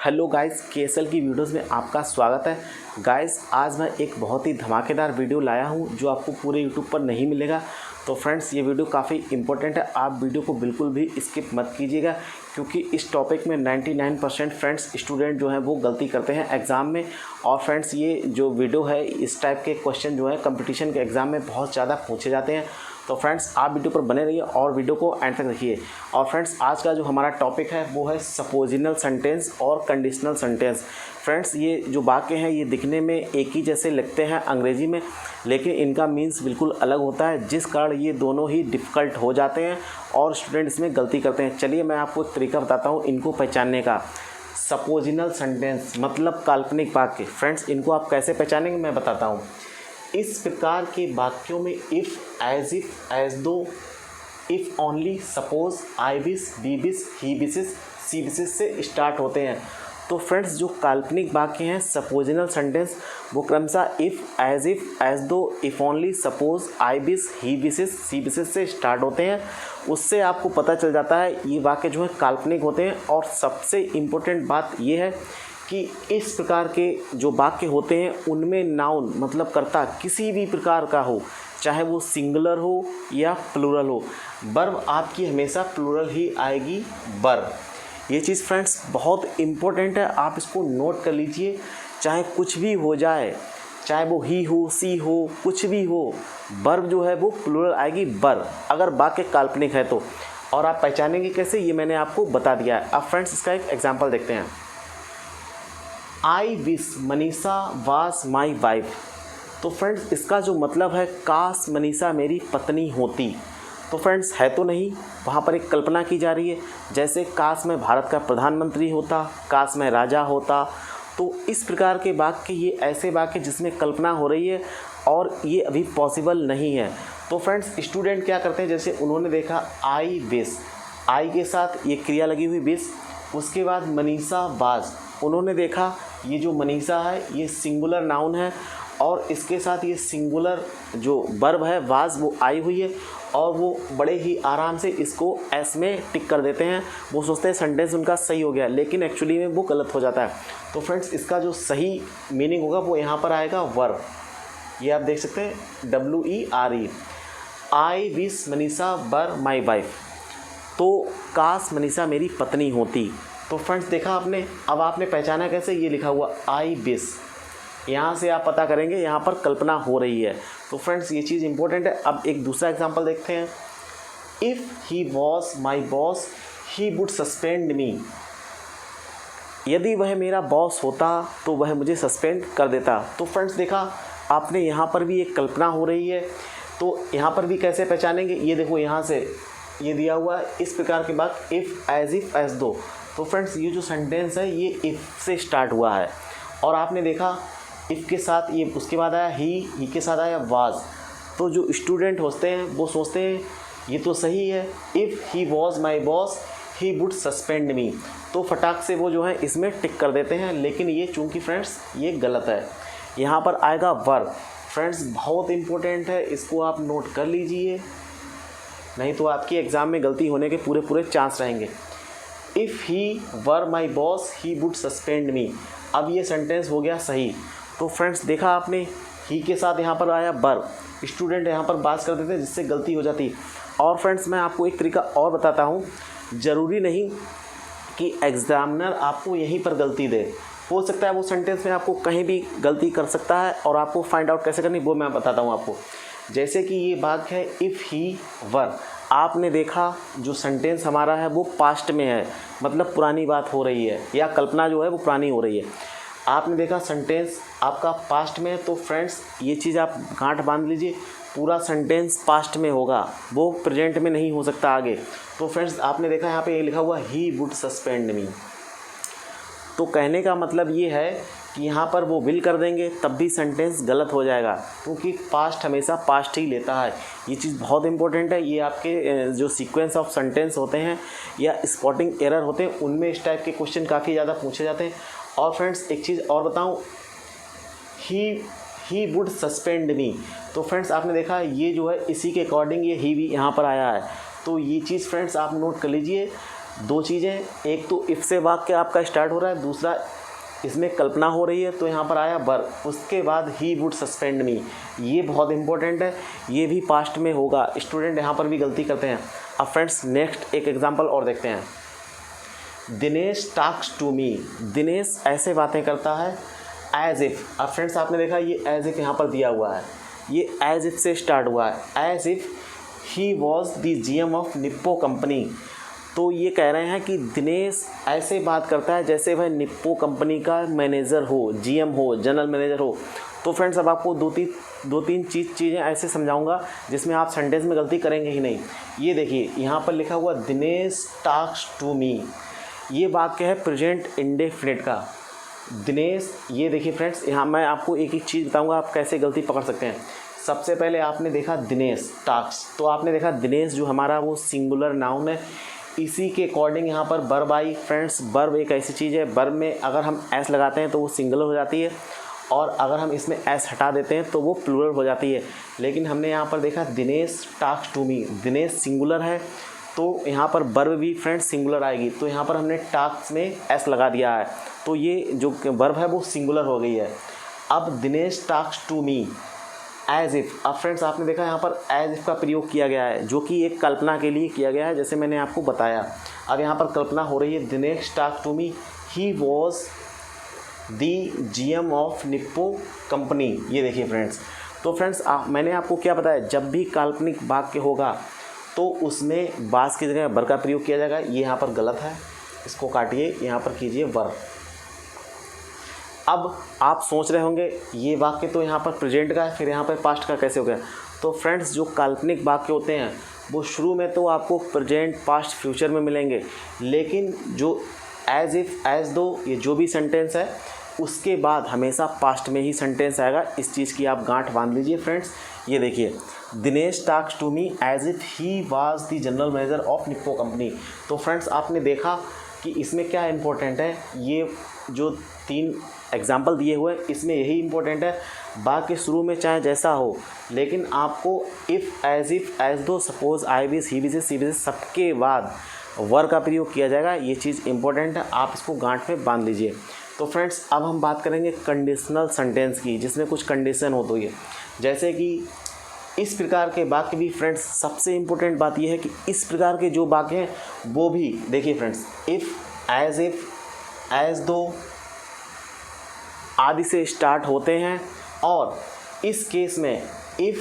Hello guys, केएसएल की videos में आपका स्वागत है। गाइस, आज मैं एक बहुत ही धमाकेदार वीडियो लाया हूं जो आपको पूरे यूट्यूब पर नहीं मिलेगा। तो फ्रेंड्स, ये वीडियो काफ़ी इंपॉर्टेंट है। आप वीडियो को बिल्कुल भी स्किप मत कीजिएगा, क्योंकि इस टॉपिक में 99% फ्रेंड्स स्टूडेंट जो हैं वो गलती करते हैं एग्ज़ाम में। और फ्रेंड्स, ये जो वीडियो है, इस टाइप के क्वेश्चन जो है कंपटीशन के एग्ज़ाम में बहुत ज़्यादा पूछे जाते हैं। तो फ्रेंड्स, आप वीडियो पर बने रहिए और वीडियो को एंड तक देखिए। और फ्रेंड्स, आज का जो हमारा टॉपिक है वो है सपोजिशनल सेंटेंस और कंडीशनल सेंटेंस। फ्रेंड्स, ये जो वाक्य हैं ये दिखने में एक ही जैसे लगते हैं अंग्रेजी में, लेकिन इनका मीन्स बिल्कुल अलग होता है, जिस कारण ये दोनों ही डिफ़िकल्ट हो जाते हैं और स्टूडेंट इसमें गलती करते हैं। चलिए मैं आपको एक तरीका बताता हूँ इनको पहचानने का। सपोजिशनल सेंटेंस मतलब काल्पनिक वाक्य। फ्रेंड्स, इनको आप कैसे पहचानेंगे मैं बताता हूँ। इस प्रकार के वाक्यों में if, as if, as though, if only, suppose, I wish, we wish, he wishes, she wishes से स्टार्ट होते हैं। तो फ्रेंड्स, जो काल्पनिक वाक्य हैं सपोजिशनल सेंटेंस, वो क्रमशः if, as though, if only, suppose, I wish, he wishes, she wishes से स्टार्ट होते हैं। उससे आपको पता चल जाता है ये वाक्य जो है काल्पनिक होते हैं। और सबसे इम्पोर्टेंट बात ये है कि इस प्रकार के जो वाक्य होते हैं उनमें नाउन मतलब कर्ता किसी भी प्रकार का हो, चाहे वो सिंगुलर हो या प्लूरल हो, वर्ब आपकी हमेशा प्लूरल ही आएगी, वर्ब। ये चीज़ फ्रेंड्स बहुत इम्पोर्टेंट है, आप इसको नोट कर लीजिए। चाहे कुछ भी हो जाए, चाहे वो ही हो, सी हो, कुछ भी हो, वर्ब जो है वो प्लूरल आएगी, वर्ब, अगर वाक्य काल्पनिक है तो। और आप पहचानेंगे कैसे, ये मैंने आपको बता दिया है। अब फ्रेंड्स, इसका एक एग्जाम्पल देखते हैं। I wish Manisha was my wife. तो फ्रेंड्स, इसका जो मतलब है काश मनीषा मेरी पत्नी होती। तो फ्रेंड्स, है तो नहीं, वहाँ पर एक कल्पना की जा रही है, जैसे काश मैं भारत का प्रधानमंत्री होता, काश मैं राजा होता। तो इस प्रकार के वाक्य, ये ऐसे वाक्य जिसमें कल्पना हो रही है और ये अभी पॉसिबल नहीं है। तो फ्रेंड्स, स्टूडेंट क्या करते हैं, जैसे उन्होंने देखा आई विश, आई के साथ ये क्रिया लगी हुई विश, उसके बाद मनीषा वाज, उन्होंने देखा ये जो मनीषा है ये सिंगुलर नाउन है और इसके साथ ये सिंगुलर जो वर्ब है वाज वो आई हुई है, और वो बड़े ही आराम से इसको एस में टिक कर देते हैं। वो सोचते हैं सेंटेंस उनका सही हो गया, लेकिन एक्चुअली में वो गलत हो जाता है। तो फ्रेंड्स, इसका जो सही मीनिंग होगा वो यहाँ पर आएगा वर्ब। ये आप देख सकते हैं, WERE, I wish Manisha were my wife. तो काश मनीषा मेरी पत्नी होती। तो फ्रेंड्स, देखा आपने। अब आपने पहचाना कैसे, ये लिखा हुआ आई विश, यहाँ से आप पता करेंगे यहाँ पर कल्पना हो रही है। तो फ्रेंड्स, ये चीज़ इंपॉर्टेंट है। अब एक दूसरा एग्जांपल देखते हैं। If he was my boss he would suspend me. यदि वह मेरा बॉस होता तो वह मुझे सस्पेंड कर देता। तो फ्रेंड्स, देखा आपने, यहाँ पर भी एक कल्पना हो रही है। तो यहाँ पर भी कैसे पहचानेंगे, ये देखो, यहाँ से ये दिया हुआ है इस प्रकार के बात, इफ़, एज दो। तो फ्रेंड्स, ये जो सेंटेंस है ये इफ़ से स्टार्ट हुआ है, और आपने देखा इफ़ के साथ ये, उसके बाद आया ही के साथ आया वाज। तो जो स्टूडेंट होते हैं वो सोचते हैं ये तो सही है, if he was my boss he would suspend me. तो फटाक से वो जो है इसमें टिक कर देते हैं, लेकिन ये चूँकि फ्रेंड्स ये गलत है। यहाँ पर आएगा वर्ब। फ्रेंड्स, बहुत इंपॉर्टेंट है, इसको आप नोट कर लीजिए, नहीं तो आपकी एग्ज़ाम में गलती होने के पूरे चांस रहेंगे। If he were my boss he would suspend me. अब ये सेंटेंस हो गया सही। तो फ्रेंड्स, देखा आपने, ही के साथ यहाँ पर आया वर्ब, स्टूडेंट यहाँ पर बात कर देते हैं जिससे गलती हो जाती। और फ्रेंड्स, मैं आपको एक तरीका और बताता हूँ। ज़रूरी नहीं कि एग्ज़ामिनर आपको यहीं पर गलती दे, हो सकता है वो सेंटेंस में आपको कहीं भी गलती कर सकता है, और आपको फाइंड आउट कैसे करनी वो मैं बताता हूँ आपको। जैसे कि ये वाक्य है इफ़ ही वर, आपने देखा जो सेंटेंस हमारा है वो पास्ट में है, मतलब पुरानी बात हो रही है, या कल्पना जो है वो पुरानी हो रही है। आपने देखा सेंटेंस आपका पास्ट में है। तो फ्रेंड्स, ये चीज़ आप गांठ बांध लीजिए, पूरा सेंटेंस पास्ट में होगा, वो प्रेजेंट में नहीं हो सकता आगे। तो फ्रेंड्स, आपने देखा यहाँ पे ये लिखा हुआ ही वुड सस्पेंड मी। तो कहने का मतलब ये है कि यहाँ पर वो विल कर देंगे तब भी सेंटेंस गलत हो जाएगा, क्योंकि पास्ट हमेशा पास्ट ही लेता है। ये चीज़ बहुत इंपॉर्टेंट है। ये आपके जो सीक्वेंस ऑफ सेंटेंस होते हैं या स्पॉटिंग एरर होते हैं, उनमें इस टाइप के क्वेश्चन काफ़ी ज़्यादा पूछे जाते हैं। और फ्रेंड्स, एक चीज़ और बताऊँ, ही वुड सस्पेंड मी। तो फ्रेंड्स, आपने देखा ये जो है इसी के अकॉर्डिंग ये ही भी यहाँ पर आया है। तो ये चीज़ फ्रेंड्स आप नोट कर लीजिए। दो चीज़ें, एक तो इफ़ से वाक्य आपका स्टार्ट हो रहा है, दूसरा इसमें कल्पना हो रही है, तो यहाँ पर आया वर, उसके बाद ही वुड सस्पेंड मी, ये बहुत इंपॉर्टेंट है, ये भी पास्ट में होगा। स्टूडेंट यहाँ पर भी गलती करते हैं। अब फ्रेंड्स नेक्स्ट एक एग्जांपल और देखते हैं। Dinesh talks to me, Dinesh ऐसे बातें करता है एज इफ़। अब फ्रेंड्स आपने देखा ये एज इफ़ यहाँ पर दिया हुआ है, ये एज इफ़ से स्टार्ट हुआ है, as if he was the GM of Nippo company. तो ये कह रहे हैं कि दिनेश ऐसे बात करता है जैसे वह निप्पो कंपनी का मैनेजर हो, GM हो, जनरल मैनेजर हो। तो फ्रेंड्स अब आपको दो तीन चीज़ें ऐसे समझाऊंगा जिसमें आप सेंटेंस में गलती करेंगे ही नहीं। ये देखिए यहाँ पर लिखा हुआ दिनेश टॉक्स टू मी, ये वाक्य है प्रेजेंट इंडेफिनिट का। दिनेश, ये देखिए फ्रेंड्स यहाँ मैं आपको एक एक चीज़ बताऊँगा आप कैसे गलती पकड़ सकते हैं। सबसे पहले आपने देखा दिनेश टॉक्स, तो आपने देखा दिनेश जो हमारा वो सिंगुलर नाउन है, इसी के अकॉर्डिंग यहाँ पर वर्ब आई। फ्रेंड्स वर्ब एक ऐसी चीज़ है, वर्ब में अगर हम एस लगाते हैं तो वो सिंगुलर हो जाती है, और अगर हम इसमें एस हटा देते हैं तो वो प्लूरल हो जाती है। लेकिन हमने यहाँ पर देखा Dinesh talks to me, Dinesh singular है तो यहाँ पर वर्ब भी फ्रेंड्स सिंगुलर आएगी, तो यहाँ पर हमने टॉक्स में एस लगा दिया है, तो ये जो वर्ब है वो सिंगुलर हो गई है। अब Dinesh talks to me as if, अब फ्रेंड्स आपने देखा यहाँ पर एज इफ़ का प्रयोग किया गया है जो कि एक कल्पना के लिए किया गया है, जैसे मैंने आपको बताया। अब यहाँ पर कल्पना हो रही है, Dinesh talks to me he was the GM of Nippo company. ये देखिए फ्रेंड्स, तो फ्रेंड्स मैंने आपको क्या बताया, जब भी काल्पनिक वाक्य होगा तो उसमें बास की जगह वर का प्रयोग किया जाएगा। ये यहाँ पर गलत है, इसको काटिए, यहाँ पर कीजिए वर। अब आप सोच रहे होंगे ये वाक्य तो यहाँ पर प्रेजेंट का है, फिर यहाँ पर पास्ट का कैसे हो गया। तो फ्रेंड्स जो काल्पनिक वाक्य होते हैं वो शुरू में तो आपको प्रेजेंट, पास्ट, फ्यूचर में मिलेंगे, लेकिन जो एज इफ़, एज दो, ये जो भी सेंटेंस है उसके बाद हमेशा पास्ट में ही सेंटेंस आएगा। इस चीज़ की आप गांठ बांध लीजिए फ्रेंड्स। ये देखिए Dinesh talks to me as if he was the general manager of Nippo company. तो फ्रेंड्स आपने देखा कि इसमें क्या इंपॉर्टेंट है, ये जो 3 एग्जाम्पल दिए हुए इसमें यही इंपॉर्टेंट है। बाकी शुरू में चाहे जैसा हो, लेकिन आपको if, as though, suppose, I wish, he wishes, she wishes, सबके बाद वर का प्रयोग किया जाएगा। ये चीज़ इंपॉर्टेंट है, आप इसको गांठ में बांध लीजिए। तो फ्रेंड्स अब हम बात करेंगे कंडीशनल सेंटेंस की, जिसमें कुछ कंडीशन हो तो ये, जैसे कि इस प्रकार के वाक्य भी फ्रेंड्स सबसे इम्पोर्टेंट बात यह है कि इस प्रकार के जो वाक्य हैं वो भी देखिए फ्रेंड्स, इफ़, एज दो आदि से स्टार्ट होते हैं, और इस केस में इफ़,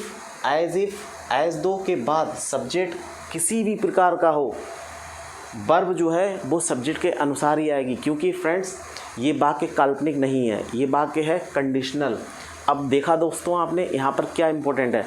एज दो के बाद सब्जेक्ट किसी भी प्रकार का हो, वर्ब जो है वो सब्जेक्ट के अनुसार ही आएगी, क्योंकि फ्रेंड्स ये वाक्य काल्पनिक नहीं है, ये वाक्य है कंडीशनल। अब देखा दोस्तों आपने यहाँ पर क्या इंपॉर्टेंट है,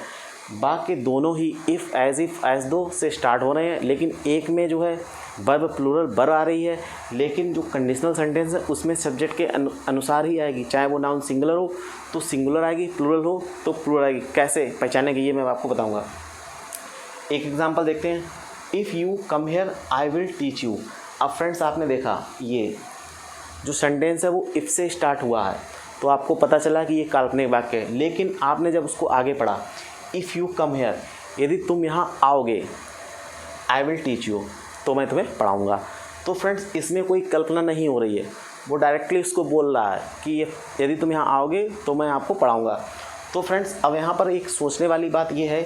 वाक्य दोनों ही इफ़, एज दो से स्टार्ट हो रहे हैं, लेकिन एक में जो है वर्ब प्लूरल वर आ रही है, लेकिन जो कंडीशनल सेंटेंस है उसमें सब्जेक्ट के अनुसार ही आएगी। चाहे वो नाउन सिंगुलर हो तो सिंगुलर आएगी, प्लूरल हो तो प्लूरल आएगी। कैसे पहचानेंगे ये मैं आपको बताऊँगा। एक एग्जाम्पल देखते हैं, if you come here I will teach you. अब फ्रेंड्स आपने देखा ये जो सेंटेंस है वो इफ़ से स्टार्ट हुआ है, तो आपको पता चला कि ये काल्पनिक वाक्य है, लेकिन आपने जब उसको आगे पढ़ा, इफ़ यू कम हियर, यदि तुम यहाँ आओगे, आई विल टीच यू, तो मैं तुम्हें पढ़ाऊँगा। तो फ्रेंड्स इसमें कोई कल्पना नहीं हो रही है, वो डायरेक्टली उसको बोल रहा है कि यदि तुम यहाँ आओगे तो मैं आपको पढ़ाऊँगा। तो फ्रेंड्स अब यहाँ पर एक सोचने वाली बात ये है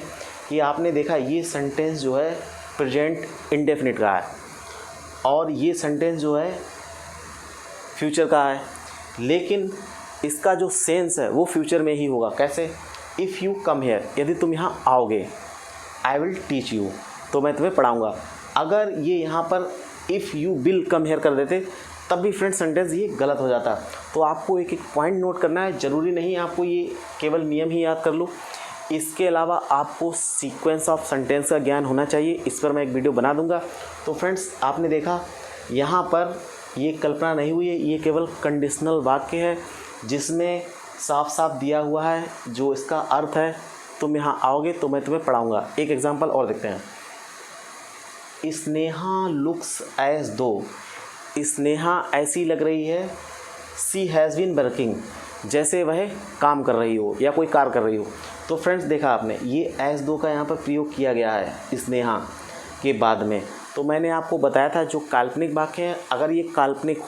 कि आपने देखा ये सेंटेंस जो है प्रेजेंट इंडेफिनिट का है, और ये सेंटेंस जो है फ्यूचर का है, लेकिन इसका जो सेंस है वो फ्यूचर में ही होगा। कैसे, इफ़ यू कम हियर, यदि तुम यहाँ आओगे, आई विल टीच यू, तो मैं तुम्हें पढ़ाऊँगा। अगर ये यहाँ पर if you will come here कर देते तब भी फ्रेंड्स सेंटेंस ये गलत हो जाता। तो आपको एक एक पॉइंट नोट करना है, ज़रूरी नहीं आपको ये केवल नियम ही याद कर लो, इसके अलावा आपको सीक्वेंस ऑफ सेंटेंस का ज्ञान होना चाहिए। इस पर मैं एक वीडियो बना दूंगा। तो फ्रेंड्स आपने देखा यहाँ पर ये कल्पना नहीं हुई है, ये केवल कंडीशनल वाक्य है जिसमें साफ साफ दिया हुआ है जो इसका अर्थ है, तुम यहाँ आओगे तो मैं तुम्हें पढ़ाऊँगा। एक एग्जांपल और देखते हैं, स्नेहा लुक्स एज दो, स्नेहा ऐसी लग रही है, सी हैज़ बीन वर्किंग, जैसे वह काम कर रही हो या कोई कार्य कर रही हो। तो फ्रेंड्स देखा आपने ये एज दो का यहाँ पर प्रयोग किया गया है स्नेहा के बाद में, तो मैंने आपको बताया था जो काल्पनिक वाक्य है, अगर ये काल्पनिक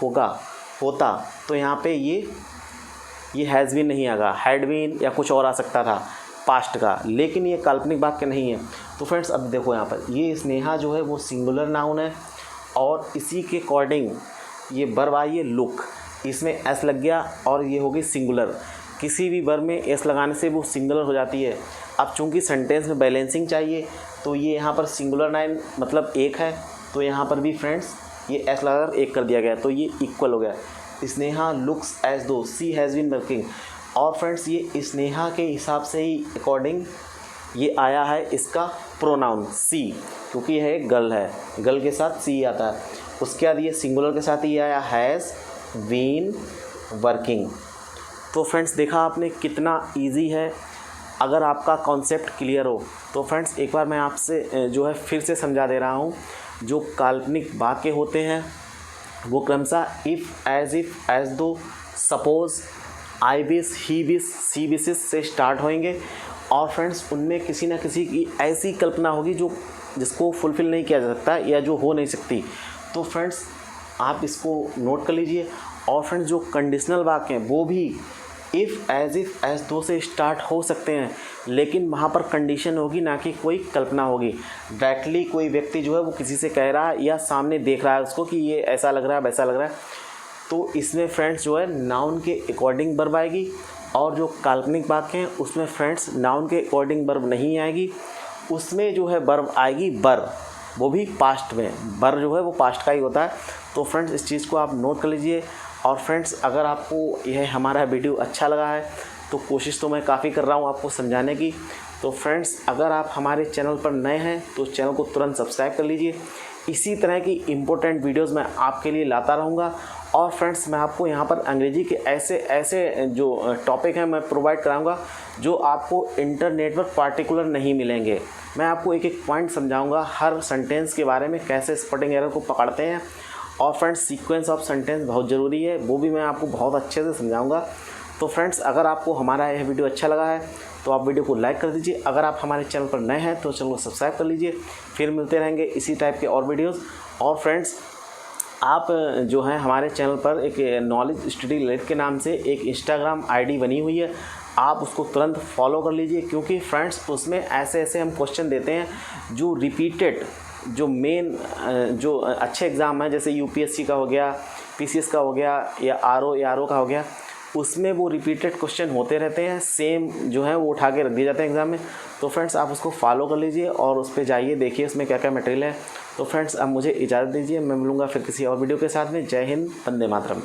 होता तो यहाँ पे ये हैज़ बीन नहीं आएगा, हैड बीन या कुछ और आ सकता था पास्ट का, लेकिन ये काल्पनिक वाक्य नहीं है। तो फ्रेंड्स अब देखो यहाँ पर ये स्नेहा जो है वो सिंगुलर नाउन है और इसी के अकॉर्डिंग ये वर्ब आई है लुक, इसमें एस लग गया और ये होगी सिंगुलर। किसी भी वर्ब में एस लगाने से वो सिंगुलर हो जाती है। अब चूंकि सेंटेंस में बैलेंसिंग चाहिए तो ये यहाँ पर सिंगुलर नाउन मतलब एक है, तो यहाँ पर भी फ्रेंड्स ये एस लगाकर एक कर दिया गया, तो ये इक्वल हो गया। स्नेहा लुक्स एज दो सी हैज़ बीन वर्किंग। और फ्रेंड्स ये स्नेहा के हिसाब से ही अकॉर्डिंग ये आया है इसका प्रोनाउन सी, क्योंकि यह एक गर्ल है, गर्ल के साथ सी आता है। उसके बाद ये सिंगुलर के साथ ही आया हैज़ बीन वर्किंग। तो फ्रेंड्स देखा आपने कितना इजी है। अगर आपका कॉन्सेप्ट क्लियर हो तो फ्रेंड्स एक बार मैं आपसे जो है फिर से समझा दे रहा हूँ। जो काल्पनिक वाक्य होते हैं वो क्रमशः if, as though, suppose, I wish, he wish, she wishes से स्टार्ट होंगे। और फ्रेंड्स उनमें किसी न किसी की ऐसी कल्पना होगी जिसको फुलफ़िल नहीं किया जा सकता या जो हो नहीं सकती। तो फ्रेंड्स आप इसको नोट कर लीजिए। और फ्रेंड्स जो कंडीशनल वाक्य हैं वो भी इफ़, एज दो से स्टार्ट हो सकते हैं, लेकिन वहाँ पर कंडीशन होगी, ना कि कोई कल्पना होगी। डायरेक्टली कोई व्यक्ति जो है वो किसी से कह रहा है या सामने देख रहा है उसको कि ये ऐसा लग रहा है वैसा लग रहा है, तो इसमें फ्रेंड्स जो है नाउन के अकॉर्डिंग वर्ब आएगी। और जो काल्पनिक वाक्य हैं उसमें फ्रेंड्स नाउन के अकॉर्डिंग वर्ब नहीं आएगी, उसमें जो है वर्ब आएगी बर, वो भी पास्ट में। बर जो है वो पास्ट का ही होता है। तो फ्रेंड्स इस चीज़ को आप नोट कर लीजिए। और फ्रेंड्स अगर आपको यह हमारा वीडियो अच्छा लगा है तो कोशिश तो मैं काफ़ी कर रहा हूँ आपको समझाने की। तो फ्रेंड्स अगर आप हमारे चैनल पर नए हैं तो चैनल को तुरंत सब्सक्राइब कर लीजिए। इसी तरह की इम्पोर्टेंट वीडियोज़ मैं आपके लिए लाता रहूँगा। और फ्रेंड्स मैं आपको यहाँ पर अंग्रेजी के ऐसे जो टॉपिक हैं मैं प्रोवाइड कराऊँगा जो आपको इंटरनेट पर पार्टिकुलर नहीं मिलेंगे। मैं आपको एक एक पॉइंट समझाऊँगा हर सेंटेंस के बारे में, कैसे स्पेलिंग एरर को पकड़ते हैं। और फ्रेंड्स सीक्वेंस ऑफ सेंटेंस बहुत ज़रूरी है, वो भी मैं आपको बहुत अच्छे से समझाऊंगा। तो फ्रेंड्स अगर आपको हमारा यह वीडियो अच्छा लगा है तो आप वीडियो को लाइक कर दीजिए। अगर आप हमारे चैनल पर नए हैं तो चैनल को सब्सक्राइब कर लीजिए। फिर मिलते रहेंगे इसी टाइप के और वीडियोज़। और फ्रेंड्स आप जो है हमारे चैनल पर एक नॉलेज स्टडी लेट के नाम से एक इंस्टाग्राम आईडी बनी हुई है, आप उसको तुरंत फॉलो कर लीजिए, क्योंकि फ्रेंड्स उसमें ऐसे हम क्वेश्चन देते हैं जो रिपीटेड, जो मेन जो अच्छे एग्ज़ाम हैं जैसे यूपीएससी का हो गया, पीसीएस का हो गया या आरओ का हो गया, उसमें वो रिपीटेड क्वेश्चन होते रहते हैं, सेम जो है वो उठा के रख दिए जाते हैं एग्ज़ाम में। तो फ्रेंड्स आप उसको फॉलो कर लीजिए और उस पर जाइए, देखिए उसमें क्या क्या मटेरियल है। तो फ्रेंड्स अब मुझे इजाज़त दीजिए, मैं मिलूँगा फिर किसी और वीडियो के साथ में। जय हिंद, वंदे मातरम।